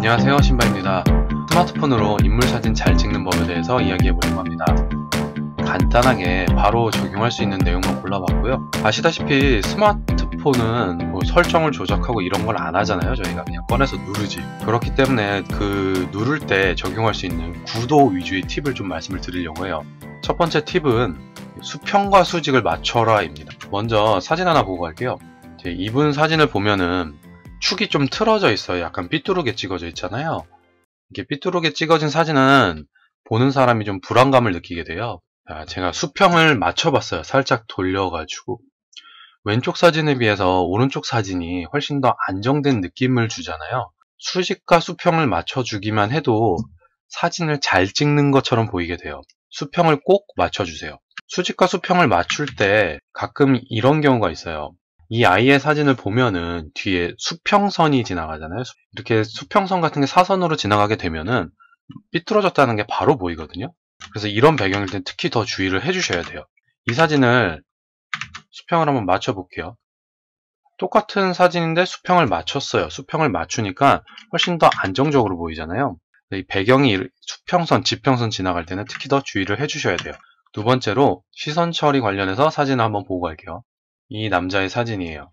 안녕하세요, 신바입니다. 스마트폰으로 인물사진 잘 찍는 법에 대해서 이야기해보려고 합니다. 간단하게 바로 적용할 수 있는 내용만 골라봤고요. 아시다시피 스마트폰은 뭐 설정을 조작하고 이런 걸 안 하잖아요. 저희가 그냥 꺼내서 누르지. 그렇기 때문에 그 누를 때 적용할 수 있는 구도 위주의 팁을 좀 말씀을 드리려고 해요. 첫 번째 팁은 수평과 수직을 맞춰라 입니다. 먼저 사진 하나 보고 갈게요. 이분 사진을 보면은 축이 좀 틀어져 있어요. 약간 삐뚤게 찍어져 있잖아요. 이게 삐뚤게 찍어진 사진은 보는 사람이 좀 불안감을 느끼게 돼요. 제가 수평을 맞춰봤어요. 살짝 돌려가지고. 왼쪽 사진에 비해서 오른쪽 사진이 훨씬 더 안정된 느낌을 주잖아요. 수직과 수평을 맞춰주기만 해도 사진을 잘 찍는 것처럼 보이게 돼요. 수평을 꼭 맞춰주세요. 수직과 수평을 맞출 때 가끔 이런 경우가 있어요. 이 아이의 사진을 보면은 뒤에 수평선이 지나가잖아요. 이렇게 수평선 같은 게 사선으로 지나가게 되면은 삐뚤어졌다는 게 바로 보이거든요. 그래서 이런 배경일 땐 특히 더 주의를 해주셔야 돼요. 이 사진을 수평을 한번 맞춰 볼게요. 똑같은 사진인데 수평을 맞췄어요. 수평을 맞추니까 훨씬 더 안정적으로 보이잖아요. 이 배경이 수평선, 지평선 지나갈 때는 특히 더 주의를 해주셔야 돼요. 두 번째로 시선 처리 관련해서 사진을 한번 보고 갈게요. 이 남자의 사진이에요.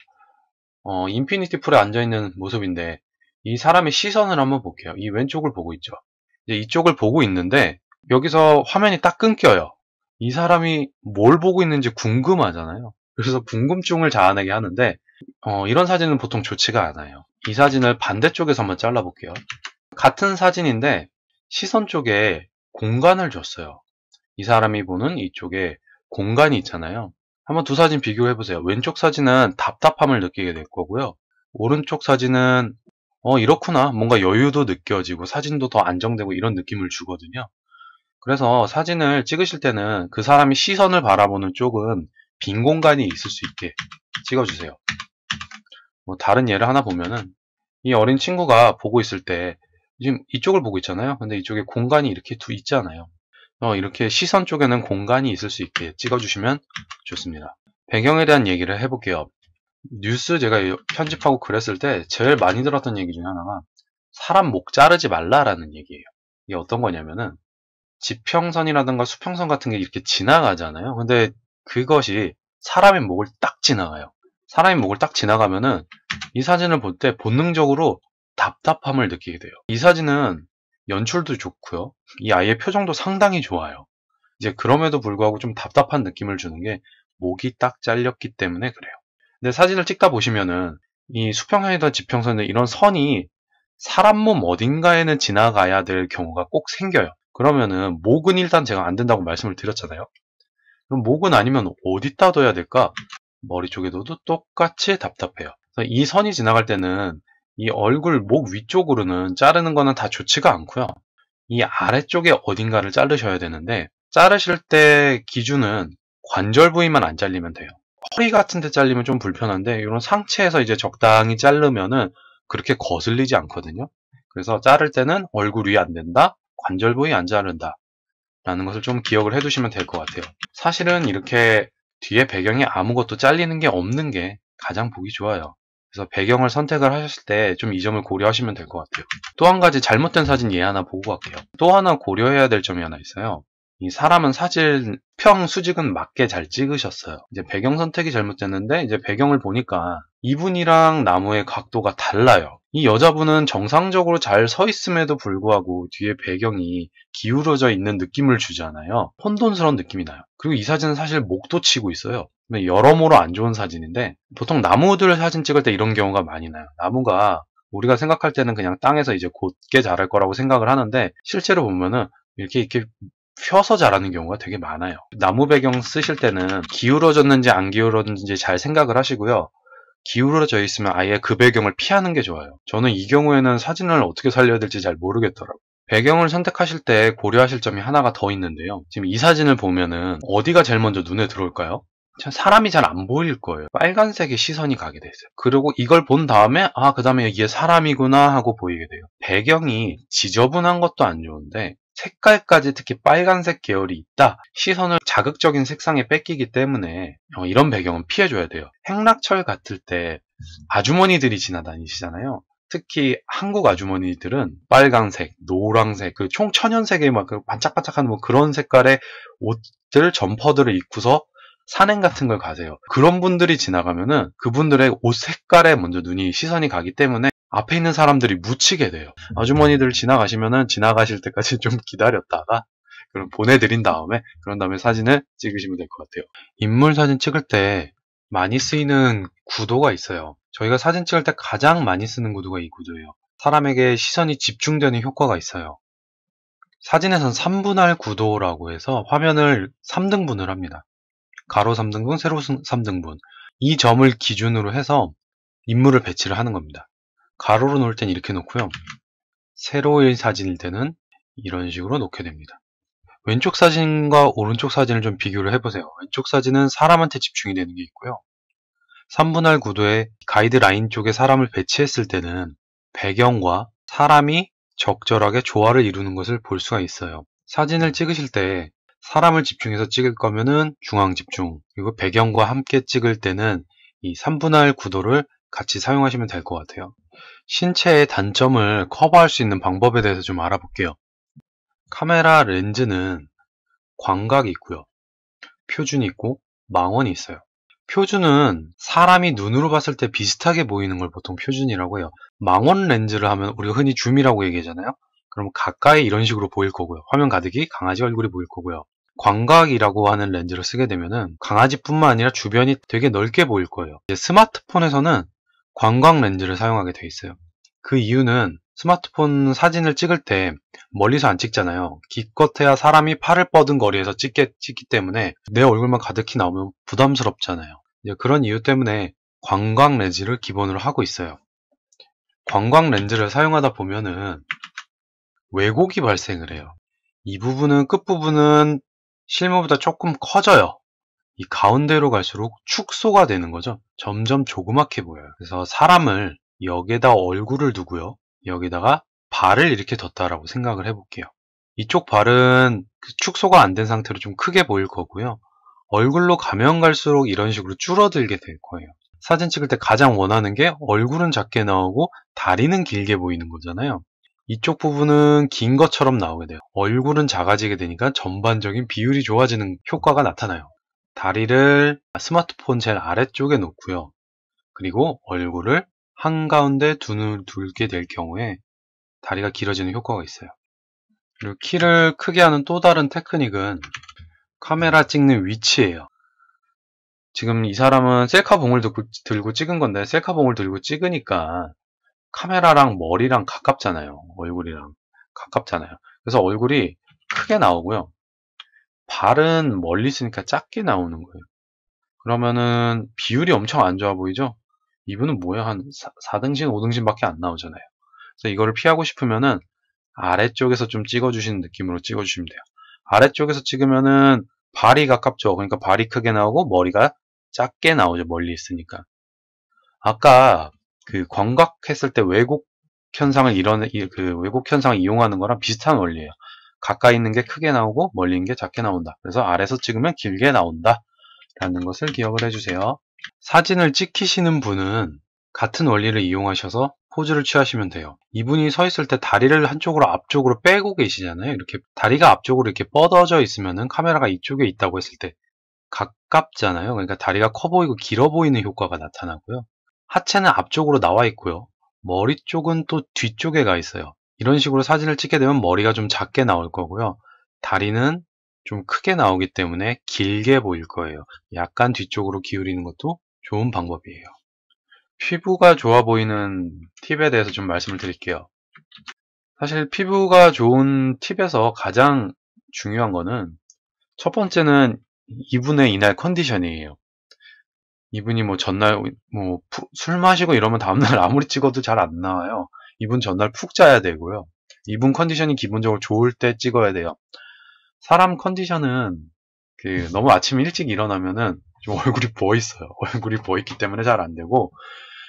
인피니티 풀에 앉아있는 모습인데 이 사람의 시선을 한번 볼게요. 이 왼쪽을 보고 있죠. 이제 이쪽을 보고 있는데 여기서 화면이 딱 끊겨요. 이 사람이 뭘 보고 있는지 궁금하잖아요. 그래서 궁금증을 자아내게 하는데 이런 사진은 보통 좋지가 않아요. 이 사진을 반대쪽에서 한번 잘라볼게요. 같은 사진인데 시선 쪽에 공간을 줬어요. 이 사람이 보는 이쪽에 공간이 있잖아요. 한번 두 사진 비교해보세요. 왼쪽 사진은 답답함을 느끼게 될 거고요. 오른쪽 사진은 이렇구나. 뭔가 여유도 느껴지고 사진도 더 안정되고 이런 느낌을 주거든요. 그래서 사진을 찍으실 때는 그 사람이 시선을 바라보는 쪽은 빈 공간이 있을 수 있게 찍어주세요. 다른 예를 하나 보면은 이 어린 친구가 보고 있을 때 지금 이쪽을 보고 있잖아요. 근데 이쪽에 공간이 이렇게 있잖아요. 이렇게 시선 쪽에는 공간이 있을 수 있게 찍어주시면 좋습니다. 배경에 대한 얘기를 해볼게요. 뉴스 제가 편집하고 그랬을 때 제일 많이 들었던 얘기 중에 하나가 사람 목 자르지 말라라는 얘기예요. 이게 어떤 거냐면은 지평선이라든가 수평선 같은 게 이렇게 지나가잖아요. 근데 그것이 사람의 목을 딱 지나가요. 사람의 목을 딱 지나가면은 이 사진을 볼 때 본능적으로 답답함을 느끼게 돼요. 이 사진은 연출도 좋고요. 이 아이의 표정도 상당히 좋아요. 이제 그럼에도 불구하고 좀 답답한 느낌을 주는 게 목이 딱 잘렸기 때문에 그래요. 근데 사진을 찍다 보시면은 이 수평선이든 지평선이든 이런 선이 사람 몸 어딘가에는 지나가야 될 경우가 꼭 생겨요. 그러면은 목은 일단 제가 안 된다고 말씀을 드렸잖아요. 그럼 목은 아니면 어디다 둬야 될까? 머리 쪽에 둬도 똑같이 답답해요. 그래서 이 선이 지나갈 때는 이 얼굴 목 위쪽으로는 자르는 거는 다 좋지가 않고요. 이 아래쪽에 어딘가를 자르셔야 되는데 자르실 때 기준은 관절 부위만 안 잘리면 돼요. 허리 같은 데 잘리면 좀 불편한데 이런 상체에서 이제 적당히 자르면은 그렇게 거슬리지 않거든요. 그래서 자를 때는 얼굴 위 안 된다, 관절 부위 안 자른다 라는 것을 좀 기억을 해두시면 될 것 같아요. 사실은 이렇게 뒤에 배경에 아무것도 잘리는 게 없는 게 가장 보기 좋아요. 그래서 배경을 선택을 하셨을 때 좀 이 점을 고려하시면 될 것 같아요. 또 한 가지 잘못된 사진 예 하나 보고 갈게요. 또 하나 고려해야 될 점이 하나 있어요. 이 사람은 사실 평 수직은 맞게 잘 찍으셨어요. 이제 배경 선택이 잘못됐는데 이제 배경을 보니까 이분이랑 나무의 각도가 달라요. 이 여자분은 정상적으로 잘 서 있음에도 불구하고 뒤에 배경이 기울어져 있는 느낌을 주잖아요. 혼돈스러운 느낌이 나요. 그리고 이 사진은 사실 목도 치고 있어요. 근데 여러모로 안 좋은 사진인데 보통 나무들 사진 찍을 때 이런 경우가 많이 나요. 나무가 우리가 생각할 때는 그냥 땅에서 이제 곧게 자랄 거라고 생각을 하는데 실제로 보면은 이렇게 펴서 자라는 경우가 되게 많아요. 나무 배경 쓰실 때는 기울어졌는지 안 기울어졌는지 잘 생각을 하시고요. 기울어져 있으면 아예 그 배경을 피하는 게 좋아요. 저는 이 경우에는 사진을 어떻게 살려야 될지 잘 모르겠더라고요. 배경을 선택하실 때 고려하실 점이 하나가 더 있는데요. 지금 이 사진을 보면은 어디가 제일 먼저 눈에 들어올까요? 사람이 잘 안 보일 거예요. 빨간색의 시선이 가게 돼 있어요. 그리고 이걸 본 다음에 그 다음에 이게 사람이구나 하고 보이게 돼요. 배경이 지저분한 것도 안 좋은데 색깔까지 특히 빨간색 계열이 있다. 시선을 자극적인 색상에 뺏기기 때문에 이런 배경은 피해줘야 돼요. 행락철 같을 때 아주머니들이 지나다니시잖아요. 특히 한국 아주머니들은 빨강색, 노란색, 그 총천연색의 막 반짝반짝하는 뭐 그런 색깔의 옷들, 점퍼들을 입고서 산행 같은 걸 가세요. 그런 분들이 지나가면은 그분들의 옷 색깔에 먼저 시선이 가기 때문에 앞에 있는 사람들이 묻히게 돼요. 아주머니들 지나가시면은 지나가실 때까지 좀 기다렸다가 그럼 보내드린 다음에 그런 다음에 사진을 찍으시면 될 것 같아요. 인물 사진 찍을 때 많이 쓰이는 구도가 있어요. 저희가 사진 찍을 때 가장 많이 쓰는 구도가 이 구도예요. 사람에게 시선이 집중되는 효과가 있어요. 사진에선 3분할 구도라고 해서 화면을 3등분을 합니다. 가로 3등분, 세로 3등분. 이 점을 기준으로 해서 인물을 배치를 하는 겁니다. 가로로 놓을 땐 이렇게 놓고요. 세로의 사진일 때는 이런 식으로 놓게 됩니다. 왼쪽 사진과 오른쪽 사진을 좀 비교를 해보세요. 왼쪽 사진은 사람한테 집중이 되는 게 있고요. 3분할 구도의 가이드라인 쪽에 사람을 배치했을 때는 배경과 사람이 적절하게 조화를 이루는 것을 볼 수가 있어요. 사진을 찍으실 때 사람을 집중해서 찍을 거면은 중앙 집중, 그리고 배경과 함께 찍을 때는 이 3분할 구도를 같이 사용하시면 될 것 같아요. 신체의 단점을 커버할 수 있는 방법에 대해서 좀 알아볼게요. 카메라 렌즈는 광각이 있고요. 표준이 있고 망원이 있어요. 표준은 사람이 눈으로 봤을 때 비슷하게 보이는 걸 보통 표준이라고 해요. 망원 렌즈를 하면 우리가 흔히 줌이라고 얘기하잖아요. 그럼 가까이 이런 식으로 보일 거고요. 화면 가득히 강아지 얼굴이 보일 거고요. 광각이라고 하는 렌즈를 쓰게 되면은 강아지뿐만 아니라 주변이 되게 넓게 보일 거예요. 이제 스마트폰에서는 광각 렌즈를 사용하게 돼 있어요. 그 이유는 스마트폰 사진을 찍을 때 멀리서 안 찍잖아요. 기껏해야 사람이 팔을 뻗은 거리에서 찍기 때문에 내 얼굴만 가득히 나오면 부담스럽잖아요. 그런 이유 때문에 광각 렌즈를 기본으로 하고 있어요. 광각 렌즈를 사용하다 보면은 왜곡이 발생을 해요. 이 부분은 끝부분은 실물보다 조금 커져요. 이 가운데로 갈수록 축소가 되는 거죠. 점점 조그맣게 보여요. 그래서 사람을 여기에다 얼굴을 두고요. 여기다가 발을 이렇게 뒀다라고 생각을 해볼게요. 이쪽 발은 축소가 안 된 상태로 좀 크게 보일 거고요. 얼굴로 가면 갈수록 이런 식으로 줄어들게 될 거예요. 사진 찍을 때 가장 원하는 게 얼굴은 작게 나오고 다리는 길게 보이는 거잖아요. 이쪽 부분은 긴 것처럼 나오게 돼요. 얼굴은 작아지게 되니까 전반적인 비율이 좋아지는 효과가 나타나요. 다리를 스마트폰 제일 아래쪽에 놓고요. 그리고 얼굴을 한가운데 두게 될 경우에 다리가 길어지는 효과가 있어요. 그리고 키를 크게 하는 또 다른 테크닉은 카메라 찍는 위치예요. 지금 이 사람은 셀카봉을 들고 찍은 건데 셀카봉을 들고 찍으니까 카메라랑 머리랑 가깝잖아요. 얼굴이랑 가깝잖아요. 그래서 얼굴이 크게 나오고요. 발은 멀리 있으니까 작게 나오는 거예요. 그러면은 비율이 엄청 안 좋아 보이죠? 이분은 뭐야? 한 4등신, 5등신 밖에 안 나오잖아요. 그래서 이거를 피하고 싶으면은 아래쪽에서 좀 찍어주시는 느낌으로 찍어주시면 돼요. 아래쪽에서 찍으면은 발이 가깝죠. 그러니까 발이 크게 나오고 머리가 작게 나오죠. 멀리 있으니까. 아까 그 광각했을 때 왜곡 현상을 왜곡 현상을 이용하는 거랑 비슷한 원리예요. 가까이 있는 게 크게 나오고 멀리 있는 게 작게 나온다. 그래서 아래에서 찍으면 길게 나온다. 라는 것을 기억을 해주세요. 사진을 찍히시는 분은 같은 원리를 이용하셔서 포즈를 취하시면 돼요. 이분이 서 있을 때 다리를 한쪽으로 앞쪽으로 빼고 계시잖아요. 이렇게 다리가 앞쪽으로 이렇게 뻗어져 있으면은 카메라가 이쪽에 있다고 했을 때 가깝잖아요. 그러니까 다리가 커 보이고 길어 보이는 효과가 나타나고요. 하체는 앞쪽으로 나와 있고요. 머리 쪽은 또 뒤쪽에 가 있어요. 이런 식으로 사진을 찍게 되면 머리가 좀 작게 나올 거고요. 다리는 좀 크게 나오기 때문에 길게 보일 거예요. 약간 뒤쪽으로 기울이는 것도 좋은 방법이에요. 피부가 좋아 보이는 팁에 대해서 좀 말씀을 드릴게요. 사실 피부가 좋은 팁에서 가장 중요한 거는 첫 번째는 이분의 이날 컨디션이에요. 이분이 뭐 전날 술 마시고 이러면 다음날 아무리 찍어도 잘 안 나와요. 이분 전날 푹 자야 되고요. 이분 컨디션이 기본적으로 좋을 때 찍어야 돼요. 사람 컨디션은 너무 아침에 일찍 일어나면은 좀 얼굴이 부어있어요. 얼굴이 부어있기 때문에 잘 안 되고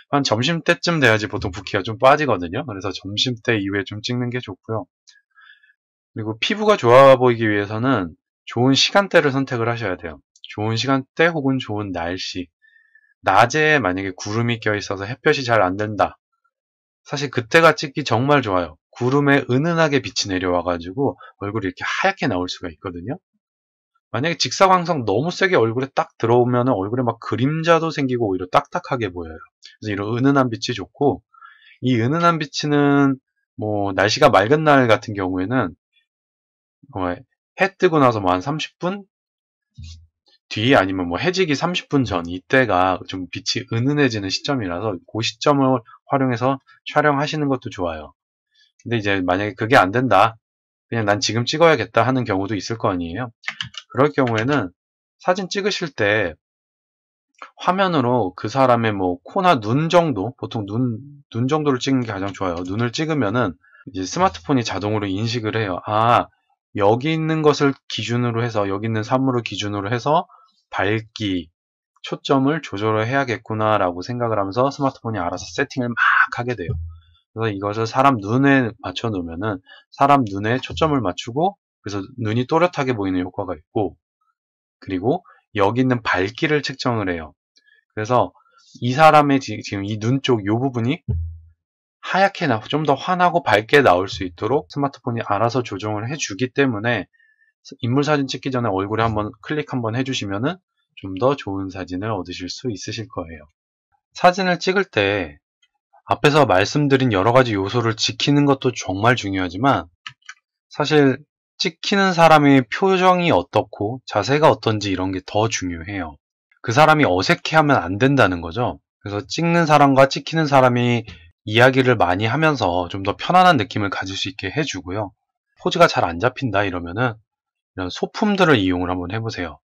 한 점심때쯤 돼야지 보통 붓기가 좀 빠지거든요. 그래서 점심때 이후에 좀 찍는 게 좋고요. 그리고 피부가 좋아 보이기 위해서는 좋은 시간대를 선택을 하셔야 돼요. 좋은 시간대 혹은 좋은 날씨. 낮에 만약에 구름이 껴있어서 햇볕이 잘 안 된다. 사실 그때가 찍기 정말 좋아요. 구름에 은은하게 빛이 내려와가지고 얼굴이 이렇게 하얗게 나올 수가 있거든요. 만약에 직사광선 너무 세게 얼굴에 딱 들어오면 얼굴에 막 그림자도 생기고 오히려 딱딱하게 보여요. 그래서 이런 은은한 빛이 좋고, 이 은은한 빛은 뭐 날씨가 맑은 날 같은 경우에는 해 뜨고 나서 뭐 한 30분 뒤 아니면 뭐 해지기 30분 전, 이때가 좀 빛이 은은해지는 시점이라서 그 시점을 활용해서 촬영하시는 것도 좋아요. 근데 이제 만약에 그게 안 된다, 그냥 난 지금 찍어야겠다 하는 경우도 있을 거 아니에요. 그럴 경우에는 사진 찍으실 때 화면으로 그 사람의 뭐 코나 눈 정도, 보통 눈 정도를 찍는 게 가장 좋아요. 눈을 찍으면은 이제 스마트폰이 자동으로 인식을 해요. 아, 여기 있는 것을 기준으로 해서, 여기 있는 사물을 기준으로 해서 밝기, 초점을 조절을 해야겠구나 라고 생각을 하면서 스마트폰이 알아서 세팅을 막 하게 돼요. 그래서 이것을 사람 눈에 맞춰 놓으면은 사람 눈에 초점을 맞추고, 그래서 눈이 또렷하게 보이는 효과가 있고, 그리고 여기 있는 밝기를 측정을 해요. 그래서 이 사람의 지금 이 눈 쪽 이 부분이 하얗게 좀 더 환하고 밝게 나올 수 있도록 스마트폰이 알아서 조정을 해주기 때문에 인물 사진 찍기 전에 얼굴에 한번 클릭 한번 해주시면은 좀 더 좋은 사진을 얻으실 수 있으실 거예요. 사진을 찍을 때 앞에서 말씀드린 여러 가지 요소를 지키는 것도 정말 중요하지만, 사실 찍히는 사람의 표정이 어떻고 자세가 어떤지 이런 게 더 중요해요. 그 사람이 어색해하면 안 된다는 거죠. 그래서 찍는 사람과 찍히는 사람이 이야기를 많이 하면서 좀 더 편안한 느낌을 가질 수 있게 해주고요. 포즈가 잘 안 잡힌다 이러면은 이런 소품들을 이용을 한번 해보세요.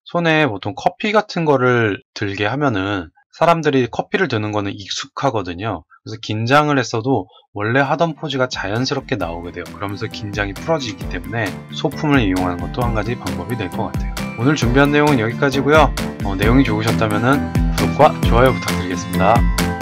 손에 보통 커피 같은 거를 들게 하면은 사람들이 커피를 드는 거는 익숙하거든요. 그래서 긴장을 했어도 원래 하던 포즈가 자연스럽게 나오게 돼요. 그러면서 긴장이 풀어지기 때문에 소품을 이용하는 것도 한 가지 방법이 될 것 같아요. 오늘 준비한 내용은 여기까지고요. 내용이 좋으셨다면 구독과 좋아요 부탁드리겠습니다.